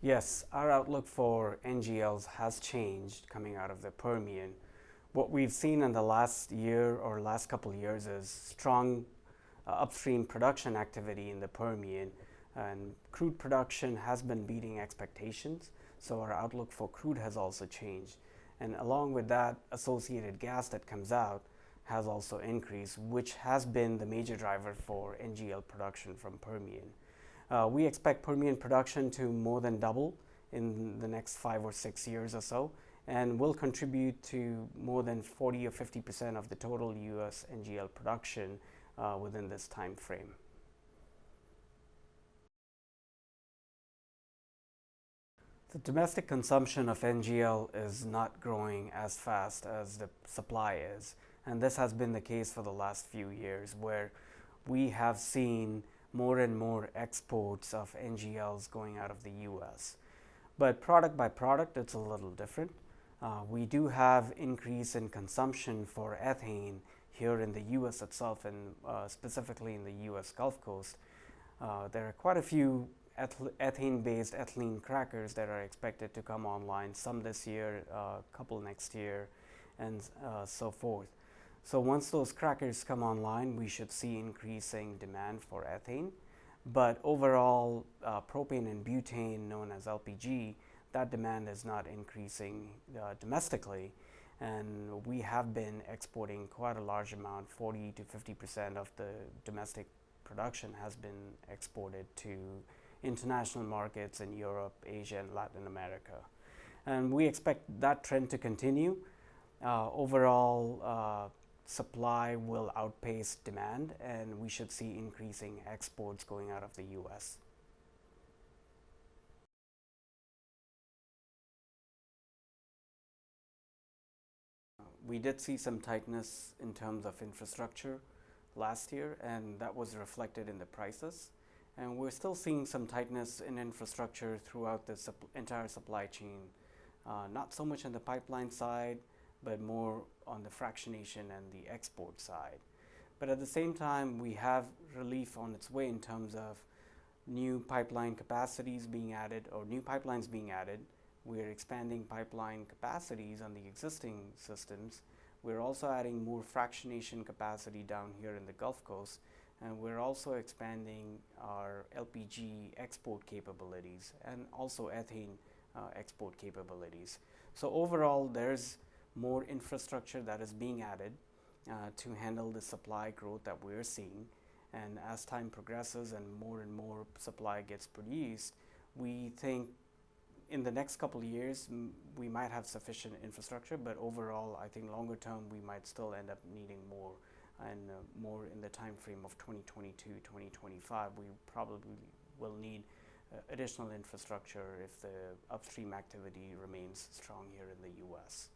Yes, our outlook for NGLs has changed coming out of the Permian. What we've seen in the last year or last couple of years is strong upstream production activity in the Permian, and crude production has been beating expectations, so our outlook for crude has also changed. And along with that, associated gas that comes out has also increased, which has been the major driver for NGL production from Permian. We expect Permian production to more than double in the next 5 or 6 years or so, and will contribute to more than 40 or 50% of the total U.S. NGL production within this time frame. The domestic consumption of NGL is not growing as fast as the supply is, and this has been the case for the last few years, where we have seen more and more exports of NGLs going out of the U.S. But product by product, it's a little different. We do have increase in consumption for ethane here in the U.S. itself, and specifically in the U.S. Gulf Coast. There are quite a few ethane-based ethylene crackers that are expected to come online, some this year, a couple next year, and so forth. So once those crackers come online, we should see increasing demand for ethane. But overall, propane and butane, known as LPG, that demand is not increasing domestically. And we have been exporting quite a large amount, 40 to 50% of the domestic production has been exported to international markets in Europe, Asia, and Latin America. And we expect that trend to continue. Overall, supply will outpace demand, and we should see increasing exports going out of the U.S. We did see some tightness in terms of infrastructure last year, and that was reflected in the prices. And we're still seeing some tightness in infrastructure throughout the entire supply chain, not so much on the pipeline side, but more on the fractionation and the export side. But at the same time, we have relief on its way in terms of new pipeline capacities being added, or new pipelines being added. We're expanding pipeline capacities on the existing systems. We're also adding more fractionation capacity down here in the Gulf Coast, and we're also expanding our LPG export capabilities and also ethane export capabilities. So overall, there's more infrastructure that is being added to handle the supply growth that we're seeing. And as time progresses and more supply gets produced, we think in the next couple of years we might have sufficient infrastructure, but overall I think longer term we might still end up needing more, and more in the time frame of 2022, 2025 we probably will need additional infrastructure if the upstream activity remains strong here in the U.S.